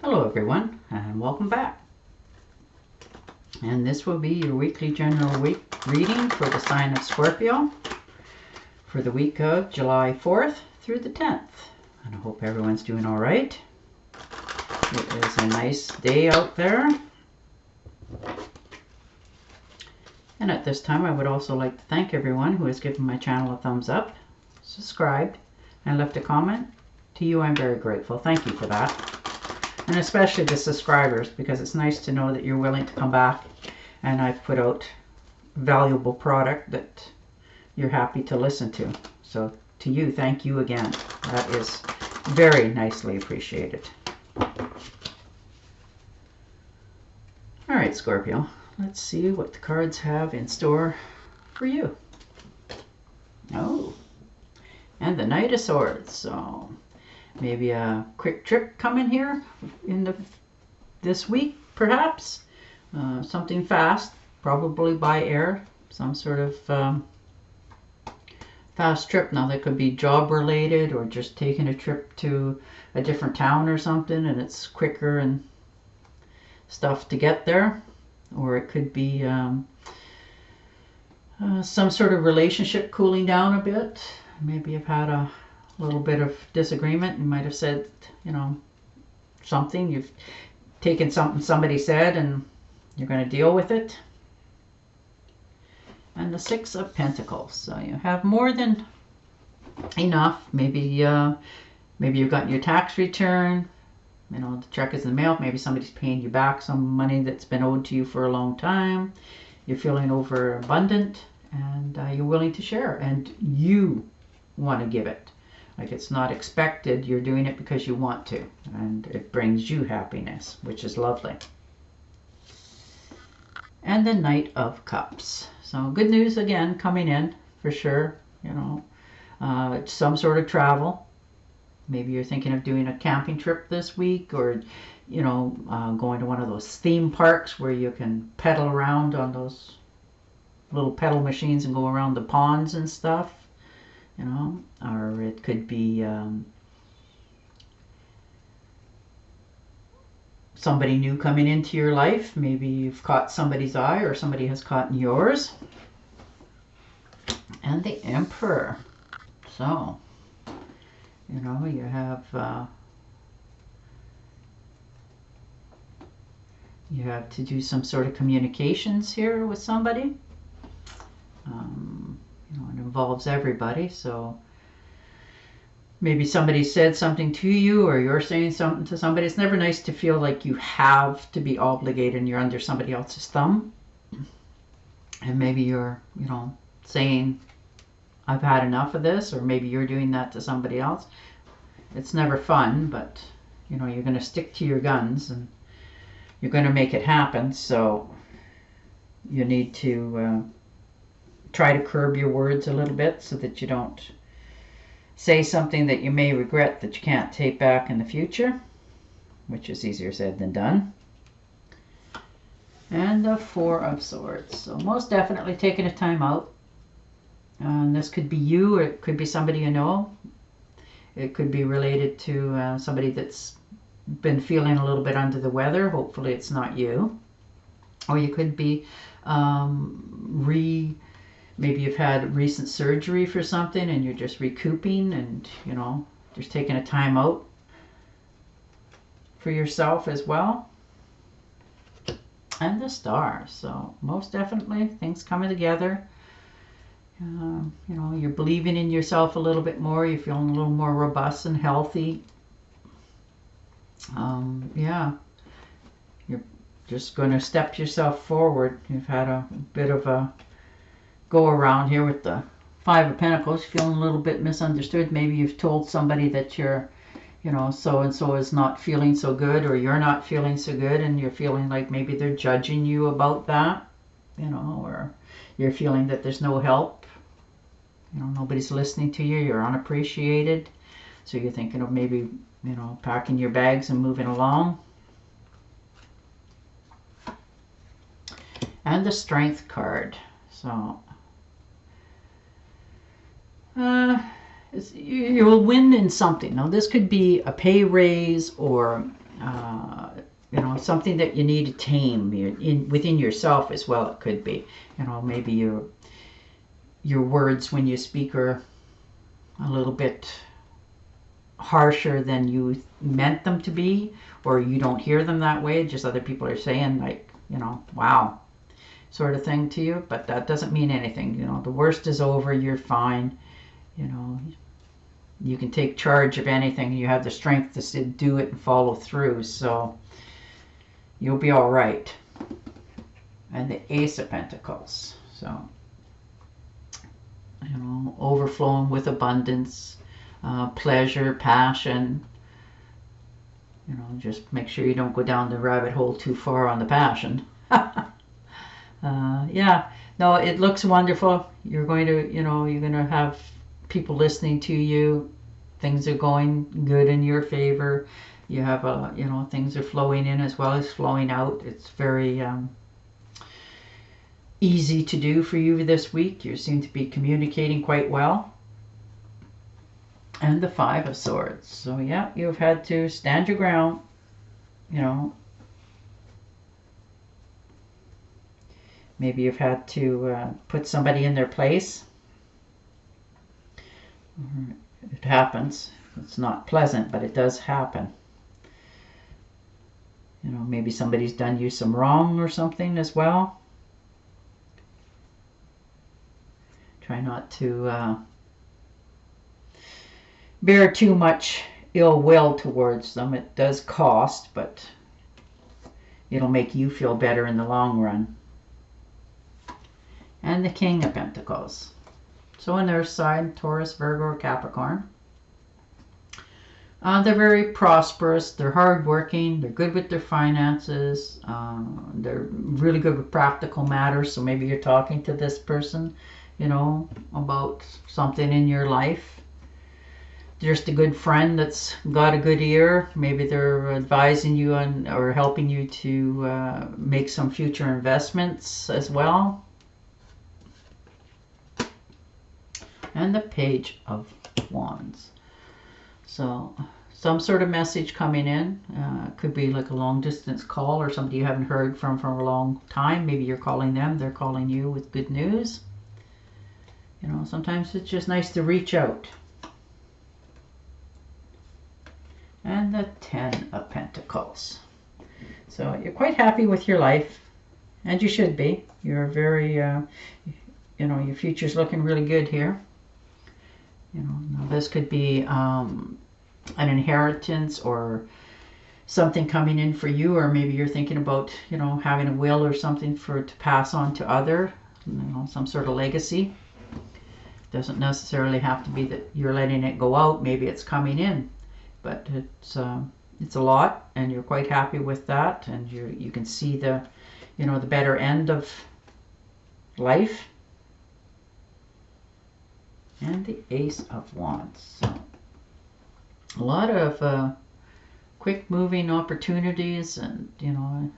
Hello everyone and welcome back. And this will be your weekly general week reading for the sign of Scorpio for the week of July 4th through the 10th. And I hope everyone's doing all right. It is a nice day out there. And at this time I would also like to thank everyone who has given my channel a thumbs up, subscribed, and left a comment. To you I'm very grateful. Thank you for that. And especially the subscribers, because it's nice to know that you're willing to come back and I've put out valuable product that you're happy to listen to. So to you, thank you again. That is very nicely appreciated. All right, Scorpio, let's see what the cards have in store for you. Oh, and the Knight of Swords. So maybe a quick trip coming here in this week, perhaps. Something fast, probably by air. Some sort of fast trip. Now that could be job related or just taking a trip to a different town or something and it's quicker and stuff to get there. Or it could be some sort of relationship cooling down a bit. Maybe you've had a little bit of disagreement. You might have said, something. You've taken something somebody said and you're going to deal with it. And the Six of Pentacles. So you have more than enough. Maybe you've gotten your tax return. The check is in the mail. Maybe somebody's paying you back some money that's been owed to you for a long time. You're feeling overabundant and you're willing to share and you want to give it. Like it's not expected, you're doing it because you want to, and it brings you happiness, which is lovely. And the Knight of Cups. So good news again coming in for sure. Some sort of travel. Maybe you're thinking of doing a camping trip this week, or going to one of those theme parks where you can pedal around on those little pedal machines and go around the ponds and stuff. Or it could be somebody new coming into your life. Maybe you've caught somebody's eye or somebody has caught yours. And the Emperor. So, you have to do some sort of communications here with somebody. It involves everybody, so maybe somebody said something to you or you're saying something to somebody. It's never nice to feel like you have to be obligated and you're under somebody else's thumb. And maybe you're, saying, I've had enough of this, or maybe you're doing that to somebody else. It's never fun, but, you're going to stick to your guns and you're going to make it happen, so you need to try to curb your words a little bit so that you don't say something that you may regret that you can't take back in the future, which is easier said than done. And the Four of Swords. So most definitely taking a time out. And this could be you or it could be somebody you know. It could be related to somebody that's been feeling a little bit under the weather. Hopefully it's not you. Or you could be maybe you've had recent surgery for something and you're just recouping and, just taking a time out for yourself as well. And the Star. So most definitely things coming together. You're believing in yourself a little bit more. You're feeling a little more robust and healthy. You're just going to step yourself forward. You've had a bit of a go around here with the Five of Pentacles, feeling a little bit misunderstood. Maybe you've told somebody that you're, so-and-so is not feeling so good, or you're not feeling so good, and you're feeling like maybe they're judging you about that, or you're feeling that there's no help. Nobody's listening to you. You're unappreciated. So you're thinking of maybe, packing your bags and moving along. And the Strength card. So you will win in something. Now this could be a pay raise or You know, something that you need to tame within yourself as well. It could be, you know, maybe your words when you speak are a little bit harsher than you meant them to be, or you don't hear them that way. Just other people are saying, like, you know, wow, sort of thing to you. But that doesn't mean anything. You know, the worst is over. You're fine. You know, you can take charge of anything. You have the strength to do it and follow through. So you'll be all right. And the Ace of Pentacles. So, you know, overflowing with abundance, pleasure, passion. You know, just make sure you don't go down the rabbit hole too far on the passion. Yeah, no, it looks wonderful. You're going to, you know, you're going to have people listening to you. Things are going good in your favor. You have you know, things are flowing in as well as flowing out. It's very easy to do for you this week. You seem to be communicating quite well. And the Five of Swords. So yeah, you've had to stand your ground, you know. Maybe you've had to put somebody in their place. It happens. It's not pleasant, but it does happen. You know, maybe somebody's done you some wrong or something as well. Try not to bear too much ill will towards them. It does cost, but it'll make you feel better in the long run. And the King of Pentacles. So on their side, Taurus, Virgo, or Capricorn. They're very prosperous. They're hardworking. They're good with their finances. They're really good with practical matters. So maybe you're talking to this person, you know, about something in your life. Just a good friend that's got a good ear. Maybe they're advising you on or helping you to make some future investments as well. And the Page of Wands. So some sort of message coming in. Could be like a long distance call or somebody you haven't heard from for a long time. Maybe you're calling them, they're calling you with good news. You know, sometimes it's just nice to reach out. And the Ten of Pentacles. So you're quite happy with your life, and you should be. You're very, you know, your future's looking really good here. You know, now this could be an inheritance or something coming in for you, or maybe you're thinking about, you know, having a will or something to pass on to other, you know, some sort of legacy. Doesn't necessarily have to be that you're letting it go out. Maybe it's coming in, but it's a lot, and you're quite happy with that, and you can see the, you know, the better end of life. And the Ace of Wands. So a lot of quick moving opportunities, and you know,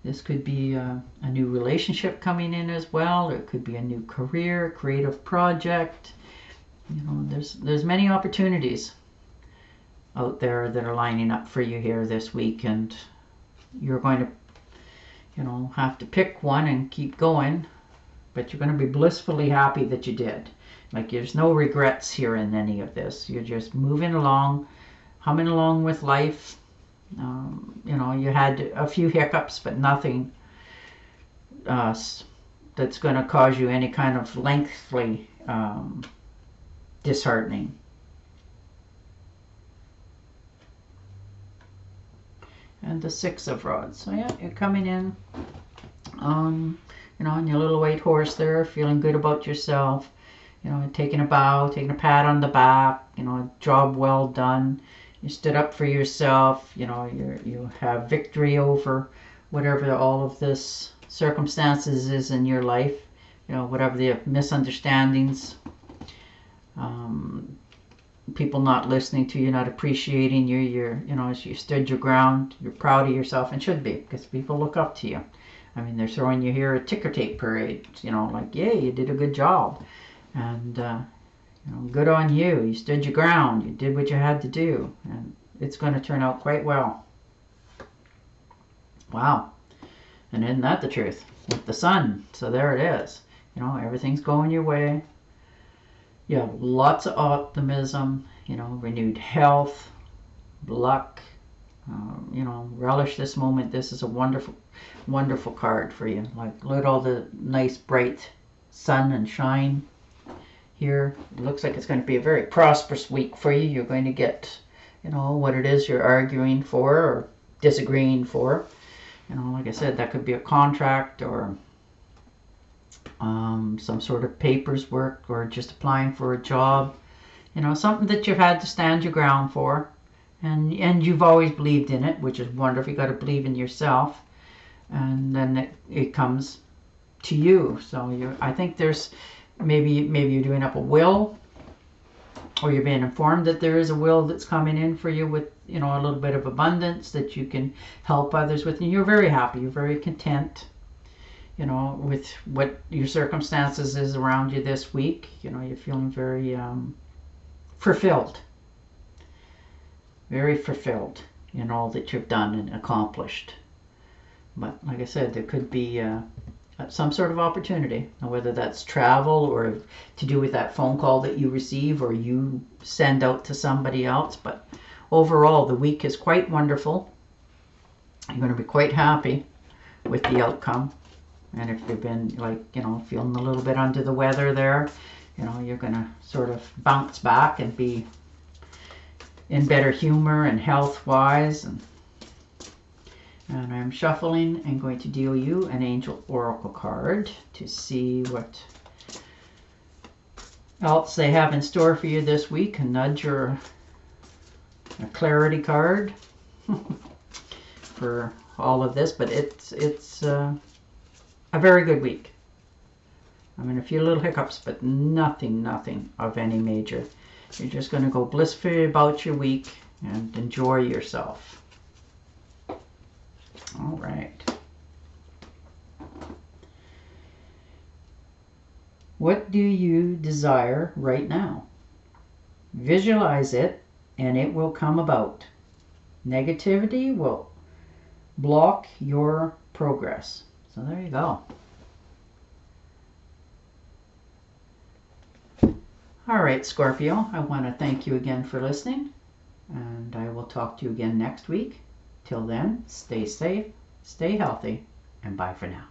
this could be a new relationship coming in as well. It could be a new career, creative project. You know, there's many opportunities out there that are lining up for you here this week, and you're going to, you know, have to pick one and keep going, but you're going to be blissfully happy that you did. Like, there's no regrets here in any of this. You're just moving along, humming along with life. You know, you had a few hiccups, but nothing that's going to cause you any kind of lengthy disheartening. And the Six of Rods. So yeah, you're coming in, you know, on your little white horse there, feeling good about yourself. You know, taking a bow, taking a pat on the back, you know, job well done. You stood up for yourself, you know, you have victory over whatever all of this circumstances is in your life, you know, whatever the misunderstandings, people not listening to you, not appreciating you, you know, as you stood your ground, you're proud of yourself, and should be, because people look up to you. I mean, they're throwing you here a ticker tape parade, you know, like, yeah, you did a good job. And, you know, good on you. You stood your ground. You did what you had to do. And it's going to turn out quite well. Wow. And isn't that the truth? With the sun. So there it is. You know, everything's going your way. You have lots of optimism, you know, renewed health, luck. You know, relish this moment. This is a wonderful, wonderful card for you. Like, look at all the nice bright sun and shine here. It looks like it's going to be a very prosperous week for you. You're going to get, you know, what it is you're arguing for or disagreeing for. You know, like I said, that could be a contract or some sort of papers work or just applying for a job. You know, something that you've had to stand your ground for. And you've always believed in it, which is wonderful. You got to believe in yourself, and then it comes to you. So I think there's maybe you're doing up a will, or you're being informed that there is a will that's coming in for you with, you know, a little bit of abundance that you can help others with, and you're very happy. You're very content, you know, with what your circumstances is around you this week. You know, you're feeling very fulfilled. Very fulfilled in all that you've done and accomplished. But like I said, there could be some sort of opportunity, whether that's travel or to do with that phone call that you receive or you send out to somebody else. But overall, the week is quite wonderful. You're going to be quite happy with the outcome. And if you've been, like, you know, feeling a little bit under the weather there, you know, you're going to sort of bounce back and be in better humor and health-wise. And I'm shuffling and going to deal you an Angel Oracle card to see what else they have in store for you this week. A nudge or a clarity card for all of this, but it's a very good week. I mean, a few little hiccups, but nothing of any major. You're just going to go blissfully about your week and enjoy yourself. All right. What do you desire right now? Visualize it and it will come about. Negativity will block your progress. So there you go. All right, Scorpio, I want to thank you again for listening, and I will talk to you again next week. Till then, stay safe, stay healthy, and bye for now.